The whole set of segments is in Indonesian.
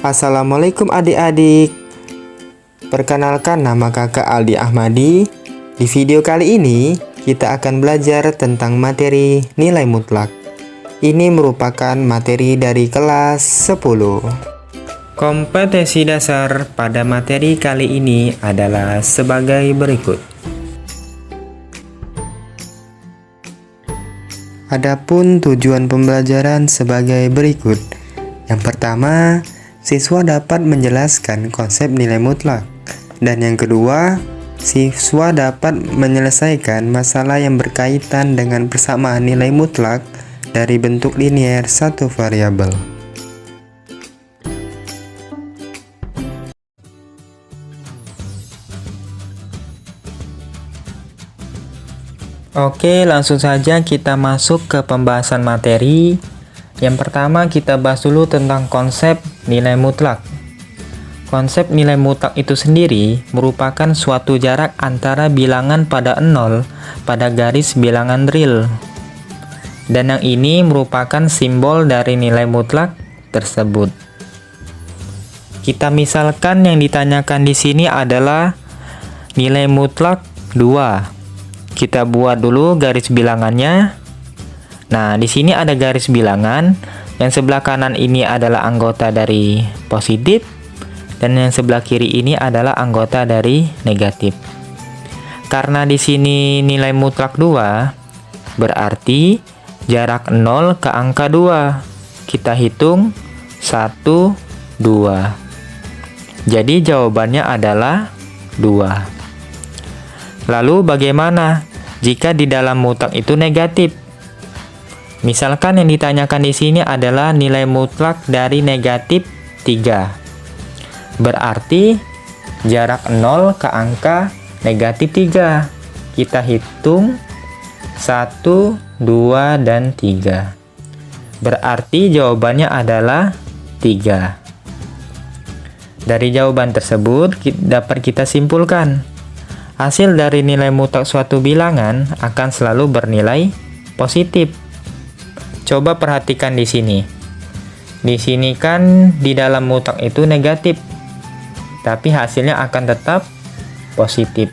Assalamualaikum adik-adik. Perkenalkan, nama kakak Aldi Ahmadi. Di video kali ini kita akan belajar tentang materi nilai mutlak. Ini merupakan materi dari kelas 10. Kompetensi dasar pada materi kali ini adalah sebagai berikut. Adapun tujuan pembelajaran sebagai berikut. Yang pertama, siswa dapat menjelaskan konsep nilai mutlak. Dan yang kedua, siswa dapat menyelesaikan masalah yang berkaitan dengan persamaan nilai mutlak dari bentuk linier satu variabel. Oke, langsung saja kita masuk ke pembahasan materi. Yang pertama, kita bahas dulu tentang konsep nilai mutlak. Konsep nilai mutlak itu sendiri merupakan suatu jarak antara bilangan pada 0 pada garis bilangan real. Dan yang ini merupakan simbol dari nilai mutlak tersebut. Kita misalkan yang ditanyakan di sini adalah nilai mutlak 2. Kita buat dulu garis bilangannya. Nah, di sini ada garis bilangan. Yang sebelah kanan ini adalah anggota dari positif, dan yang sebelah kiri ini adalah anggota dari negatif. Karena di sini nilai mutlak 2, berarti jarak 0 ke angka 2. Kita hitung 1, 2. Jadi jawabannya adalah 2. Lalu bagaimana jika di dalam mutlak itu negatif? Misalkan yang ditanyakan di sini adalah nilai mutlak dari negatif 3. Berarti jarak 0 ke angka negatif 3. Kita hitung 1, 2, dan 3. Berarti jawabannya adalah 3. Dari jawaban tersebut dapat kita simpulkan, hasil dari nilai mutlak suatu bilangan akan selalu bernilai positif. Coba perhatikan di sini. Di sini kan di dalam mutlak itu negatif, tapi hasilnya akan tetap positif.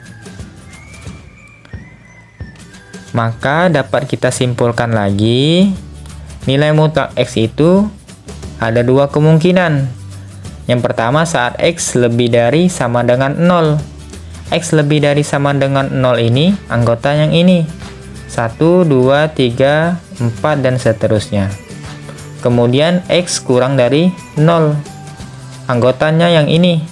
Maka dapat kita simpulkan lagi, nilai mutlak X itu ada dua kemungkinan. Yang pertama saat X lebih dari sama dengan 0. X lebih dari sama dengan 0 ini anggota yang ini 1, 2, 3, 4 dan seterusnya. Kemudian X kurang dari 0, anggotanya yang ini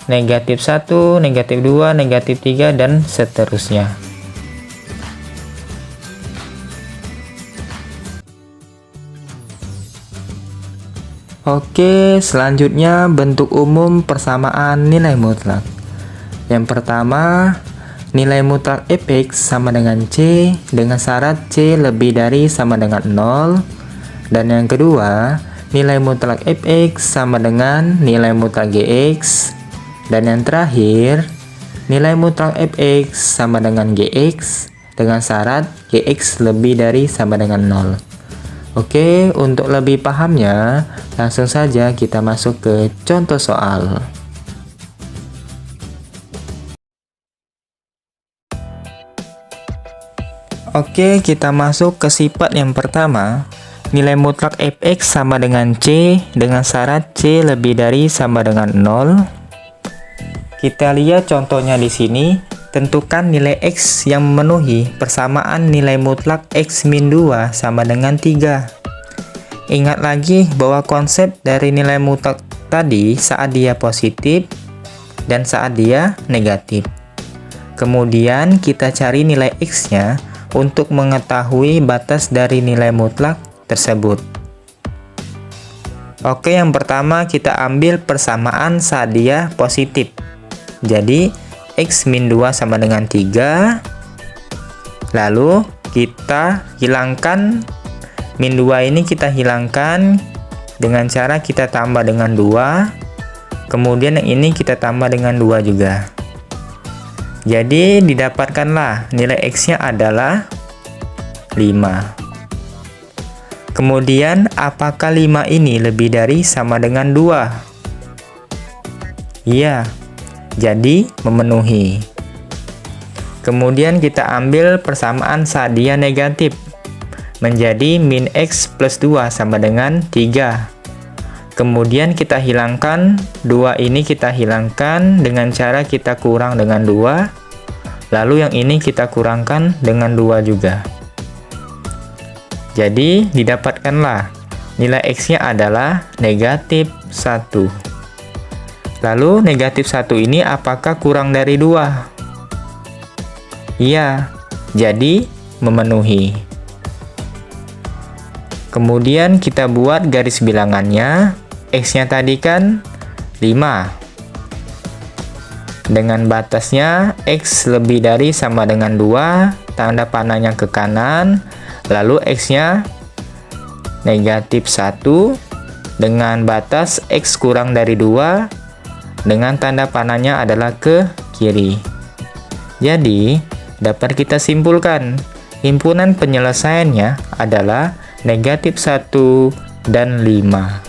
negatif 1, negatif 2, negatif 3 dan seterusnya. Oke, selanjutnya bentuk umum persamaan nilai mutlak. Yang pertama, nilai mutlak fx sama dengan c dengan syarat c lebih dari sama dengan 0. Dan yang kedua, nilai mutlak fx sama dengan nilai mutlak gx. Dan yang terakhir, nilai mutlak fx sama dengan gx dengan syarat gx lebih dari sama dengan 0. Oke, untuk lebih pahamnya, langsung saja kita masuk ke contoh soal. Oke, kita masuk ke sifat yang pertama. Nilai mutlak fx sama dengan c dengan syarat c lebih dari sama dengan 0. Kita lihat contohnya di sini. Tentukan nilai x yang memenuhi persamaan nilai mutlak x min 2 sama dengan 3. Ingat lagi bahwa konsep dari nilai mutlak tadi saat dia positif dan saat dia negatif. Kemudian kita cari nilai x-nya untuk mengetahui batas dari nilai mutlak tersebut. Oke, yang pertama kita ambil persamaan saat dia positif. Jadi x min 2 sama dengan 3. Lalu kita hilangkan min 2 ini, kita hilangkan dengan cara kita tambah dengan 2. Kemudian yang ini kita tambah dengan 2 juga. Jadi didapatkanlah nilai x-nya adalah 5. Kemudian apakah 5 ini lebih dari sama dengan 2? Iya, jadi memenuhi. Kemudian kita ambil persamaan saat dia negatif. Menjadi min X plus 2 sama dengan 3. Kemudian kita hilangkan 2 ini, kita hilangkan dengan cara kita kurang dengan 2. Lalu yang ini kita kurangkan dengan 2 juga. Jadi didapatkanlah nilai X-nya adalah negatif 1. Lalu negatif 1 ini apakah kurang dari 2? Iya, jadi memenuhi. Kemudian kita buat garis bilangannya. X-nya tadi kan 5. Dengan batasnya X lebih dari sama dengan 2, tanda panahnya ke kanan. Lalu X-nya negatif 1 dengan batas X kurang dari 2 dengan tanda panahnya adalah ke kiri. Jadi dapat kita simpulkan himpunan penyelesaiannya adalah negatif 1 dan 5.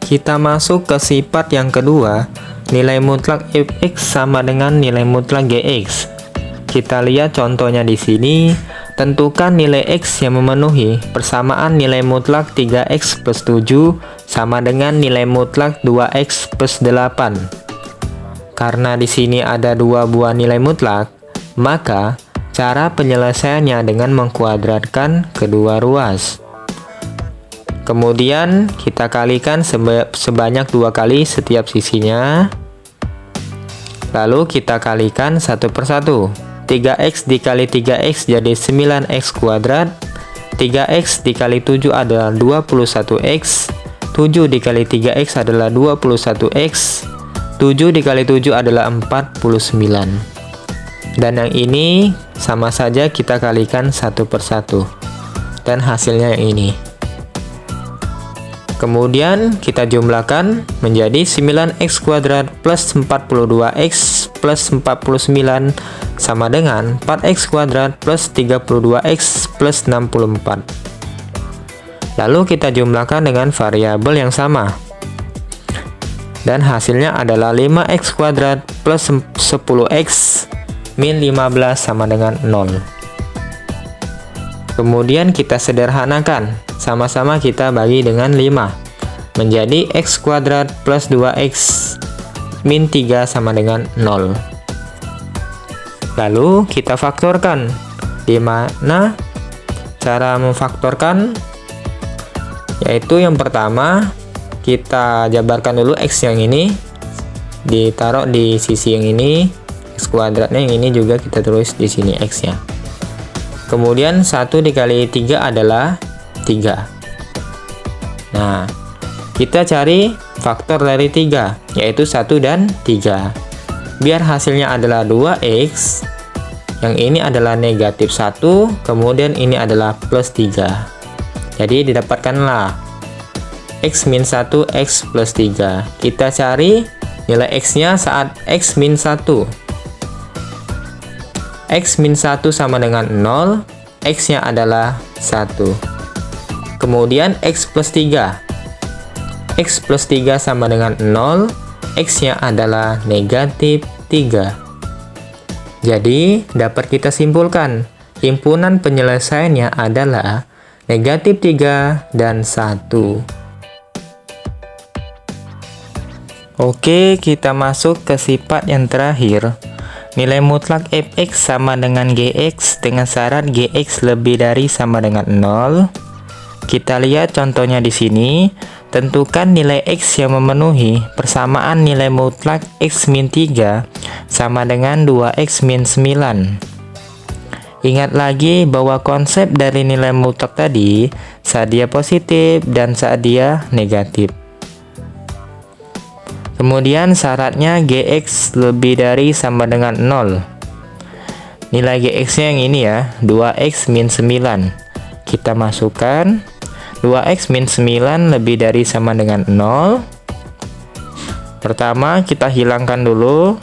Kita masuk ke sifat yang kedua, nilai mutlak fx sama dengan nilai mutlak gx. Kita lihat contohnya di sini. Tentukan nilai X yang memenuhi persamaan nilai mutlak 3X plus 7 sama dengan nilai mutlak 2X plus 8. Karena di sini ada 2 buah nilai mutlak, maka cara penyelesaiannya dengan mengkuadratkan kedua ruas. Kemudian kita kalikan sebanyak 2 kali setiap sisinya. Lalu kita kalikan satu persatu. 3x dikali 3x jadi 9x kuadrat. 3x dikali 7 adalah 21x. 7 dikali 3x adalah 21x. 7 dikali 7 adalah 49. Dan yang ini sama saja kita kalikan satu persatu. Dan hasilnya yang ini. Kemudian kita jumlahkan menjadi 9x kuadrat plus 42x plus 49 sama dengan 4x kuadrat plus 32x plus 64. Lalu kita jumlahkan dengan variabel yang sama. Dan hasilnya adalah 5x kuadrat plus 10x min 15 sama dengan 0. Kemudian kita sederhanakan. Sama-sama kita bagi dengan 5. Menjadi x kuadrat plus 2x min 3 sama dengan 0. Lalu kita faktorkan. Di mana cara memfaktorkan? Yaitu yang pertama, kita jabarkan dulu x yang ini. Ditaruh di sisi yang ini. X kuadratnya yang ini juga kita tulis di sini x-nya. Kemudian 1 dikali 3 adalah 3. Nah, kita cari faktor dari 3, yaitu 1 dan 3. Biar hasilnya adalah 2x, yang ini adalah negatif 1, kemudian ini adalah plus 3. Jadi didapatkanlah x min 1, x plus 3. Kita cari nilai x-nya saat x min 1. X min 1 sama dengan 0, x-nya adalah 1. Kemudian x plus 3. X plus 3 sama dengan 0, x-nya adalah negatif 3. Jadi, dapat kita simpulkan, himpunan penyelesaiannya adalah negatif 3 dan 1. Oke, kita masuk ke sifat yang terakhir. Nilai mutlak fx sama dengan gx dengan syarat gx lebih dari sama dengan 0. Kita lihat contohnya di sini. Tentukan nilai x yang memenuhi persamaan nilai mutlak x min 3 sama dengan 2x min 9. Ingat lagi bahwa konsep dari nilai mutlak tadi saat dia positif dan saat dia negatif. Kemudian syaratnya gx lebih dari sama dengan 0. Nilai gx-nya yang ini ya, 2x min 9. Kita masukkan 2x min 9 lebih dari sama dengan 0. Pertama kita hilangkan dulu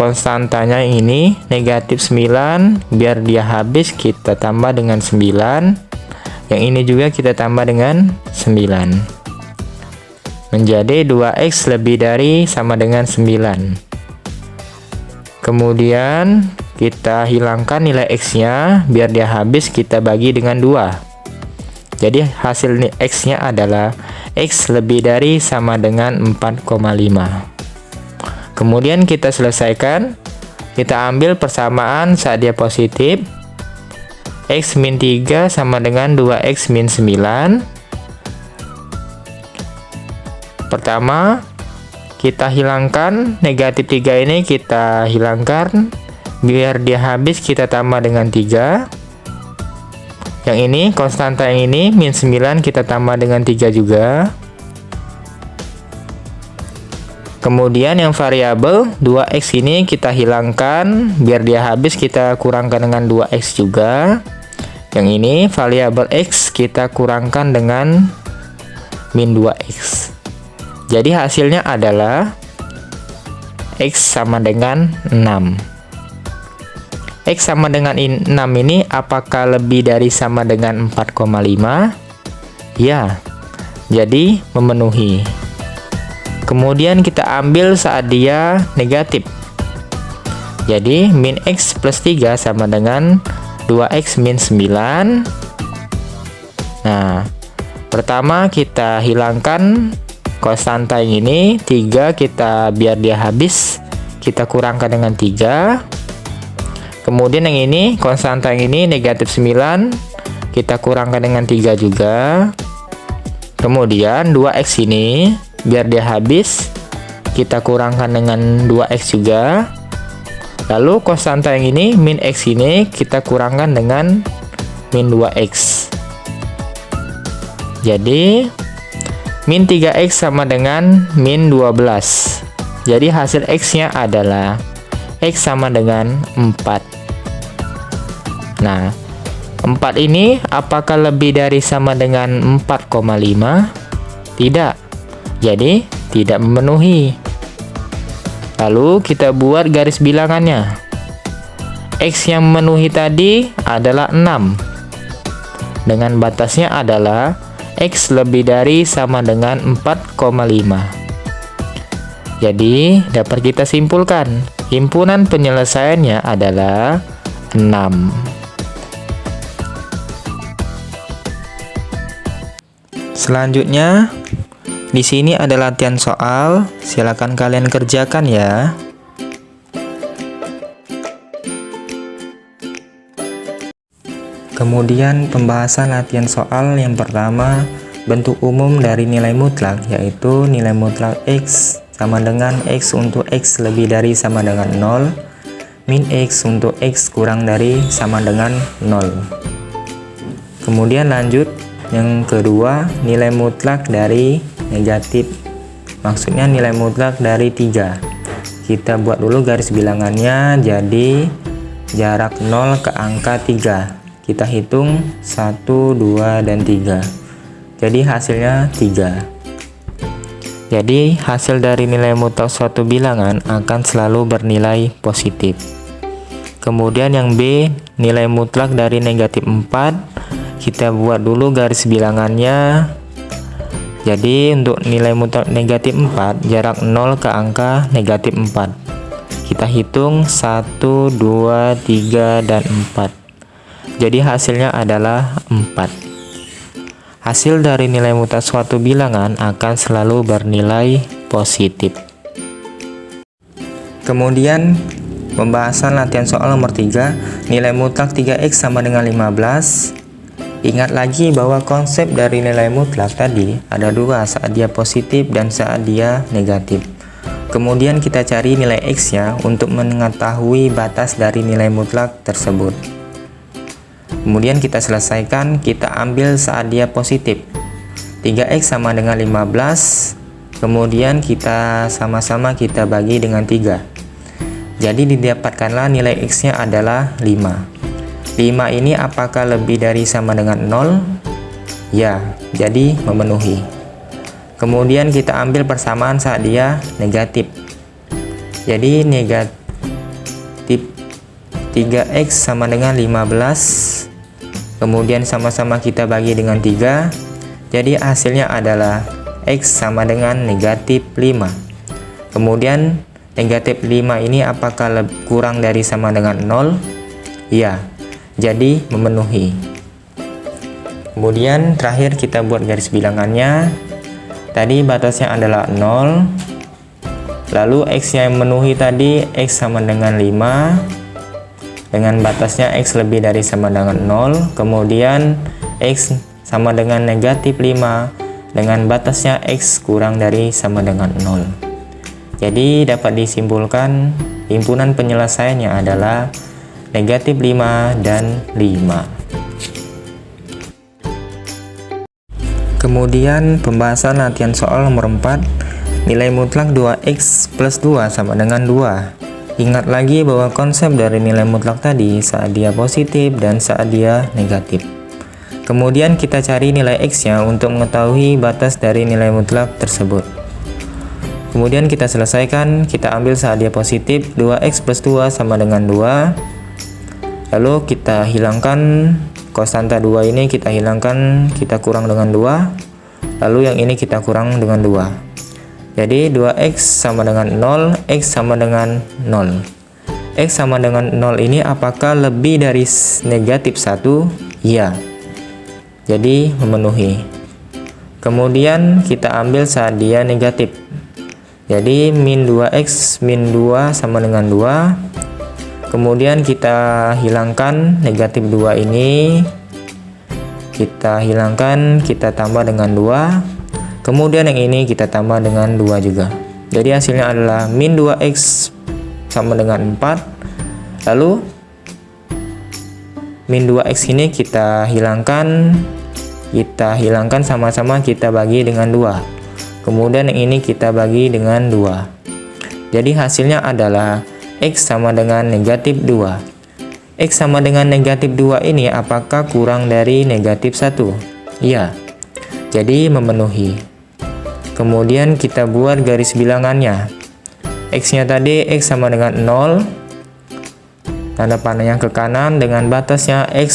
konstantanya ini negatif 9, biar dia habis kita tambah dengan 9. Yang ini juga kita tambah dengan 9. Menjadi 2x lebih dari sama dengan 9. Kemudian kita hilangkan nilai x-nya, biar dia habis kita bagi dengan 2. Jadi hasil x-nya adalah x lebih dari sama dengan 4,5. Kemudian kita selesaikan, kita ambil persamaan saat dia positif. X min 3 sama dengan 2x min 9. Pertama, kita hilangkan negatif 3 ini, kita hilangkan. Biar dia habis kita tambah dengan 3. Yang ini, konstanta yang ini, min 9 kita tambah dengan 3 juga. Kemudian yang variabel 2x ini kita hilangkan, biar dia habis kita kurangkan dengan 2x juga. Yang ini variabel x kita kurangkan dengan min 2x. Jadi hasilnya adalah x sama dengan 6. X sama dengan 6 ini apakah lebih dari sama dengan 4,5? Ya, jadi memenuhi. Kemudian kita ambil saat dia negatif. Jadi min x plus 3 sama dengan 2x min 9. Nah, pertama kita hilangkan konstanta yang ini, 3 kita biar dia habis kita kurangkan dengan 3. Kemudian yang ini, konstanta yang ini negatif 9 kita kurangkan dengan 3 juga. Kemudian 2x ini biar dia habis kita kurangkan dengan 2x juga. Lalu konstanta yang ini min x ini kita kurangkan dengan min 2x. Jadi min 3x sama dengan min 12. Jadi hasil x nya adalah x sama dengan 4. Nah, 4 ini apakah lebih dari sama dengan 4,5? Tidak. Jadi tidak memenuhi. Lalu kita buat garis bilangannya. X yang memenuhi tadi adalah 6. Dengan batasnya adalah X lebih dari sama dengan 4,5. Jadi dapat kita simpulkan, himpunan penyelesaiannya adalah 6. Selanjutnya, di sini ada latihan soal, silakan kalian kerjakan ya. Kemudian pembahasan latihan soal yang pertama, bentuk umum dari nilai mutlak, yaitu nilai mutlak x sama dengan x untuk x lebih dari sama dengan 0, min x untuk x kurang dari sama dengan 0. Kemudian lanjut, yang kedua, nilai mutlak dari negatif, maksudnya nilai mutlak dari 3. Kita buat dulu garis bilangannya, jadi jarak 0 ke angka 3. Kita hitung 1, 2, dan 3. Jadi hasilnya 3. Jadi hasil dari nilai mutlak suatu bilangan akan selalu bernilai positif. Kemudian yang B, nilai mutlak dari negatif 4. Kita buat dulu garis bilangannya. Jadi untuk nilai mutlak negatif 4, jarak 0 ke angka negatif 4. Kita hitung 1, 2, 3, dan 4. Jadi hasilnya adalah 4. Hasil dari nilai mutlak suatu bilangan akan selalu bernilai positif. Kemudian pembahasan latihan soal nomor 3, nilai mutlak 3x sama dengan 15. Ingat lagi bahwa konsep dari nilai mutlak tadi ada dua, saat dia positif dan saat dia negatif. Kemudian kita cari nilai x-nya untuk mengetahui batas dari nilai mutlak tersebut. Kemudian kita selesaikan, kita ambil saat dia positif. 3x sama dengan 15. Kemudian kita sama-sama kita bagi dengan 3. Jadi didapatkanlah nilai x-nya adalah 5. 5 ini apakah lebih dari sama dengan 0? Ya, jadi memenuhi. Kemudian kita ambil persamaan saat dia negatif. Jadi 3x sama dengan 15, kemudian sama-sama kita bagi dengan 3, jadi hasilnya adalah x sama dengan negatif 5. Kemudian negatif 5 ini apakah kurang dari sama dengan 0? Ya, jadi memenuhi. Kemudian terakhir kita buat garis bilangannya. Tadi batasnya adalah 0, lalu x yang memenuhi tadi x sama dengan 5, dengan batasnya x lebih dari sama dengan 0, kemudian x sama dengan negatif 5 dengan batasnya x kurang dari sama dengan 0. Jadi dapat disimpulkan himpunan penyelesaiannya adalah negatif 5 dan 5. Kemudian pembahasan latihan soal nomor 4, nilai mutlak 2x plus 2 sama dengan 2. Ingat lagi bahwa konsep dari nilai mutlak tadi saat dia positif dan saat dia negatif. Kemudian kita cari nilai x-nya untuk mengetahui batas dari nilai mutlak tersebut. Kemudian kita selesaikan, kita ambil saat dia positif, 2x plus 2 sama dengan 2. Lalu kita hilangkan konstanta 2 ini, kita hilangkan, kita kurang dengan 2. Lalu yang ini kita kurang dengan 2. Jadi 2x sama dengan 0, x sama dengan 0. X sama dengan 0 ini apakah lebih dari negatif 1? Iya. Jadi memenuhi. Kemudian kita ambil saat dia negatif. Jadi min 2x min 2 sama dengan 2. Kemudian kita hilangkan negatif 2 ini. Kita hilangkan, kita tambah dengan 2. Kemudian yang ini kita tambah dengan 2 juga. Jadi hasilnya adalah min 2x sama dengan 4. Lalu min 2x ini kita hilangkan sama-sama kita bagi dengan 2. Kemudian yang ini kita bagi dengan 2. Jadi hasilnya adalah x sama dengan negatif 2. X sama dengan negatif 2 ini apakah kurang dari negatif 1? Iya. Jadi memenuhi. Kemudian kita buat garis bilangannya. X-nya tadi x sama dengan 0. Tanda panahnya ke kanan dengan batasnya x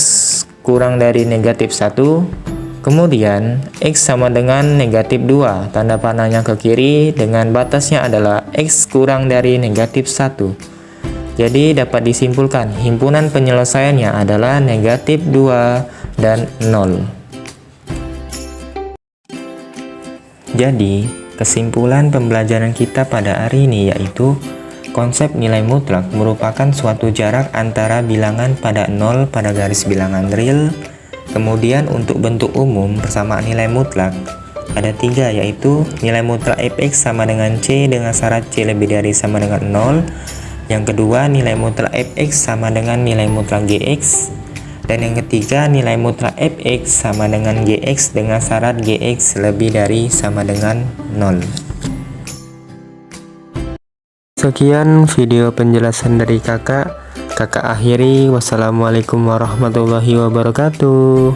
kurang dari negatif 1. Kemudian x sama dengan negatif 2. Tanda panahnya ke kiri dengan batasnya adalah x kurang dari negatif 1. Jadi dapat disimpulkan himpunan penyelesaiannya adalah negatif 2 dan 0. Jadi, kesimpulan pembelajaran kita pada hari ini yaitu konsep nilai mutlak merupakan suatu jarak antara bilangan pada 0 pada garis bilangan real. Kemudian untuk bentuk umum persamaan nilai mutlak ada 3, yaitu nilai mutlak fx sama dengan c dengan syarat c lebih dari sama dengan 0. Yang kedua, nilai mutlak fx sama dengan nilai mutlak gx. Dan yang ketiga, nilai mutlak fx sama dengan gx dengan syarat gx lebih dari sama dengan 0. Sekian video penjelasan dari kakak akhiri. Wassalamualaikum warahmatullahi wabarakatuh.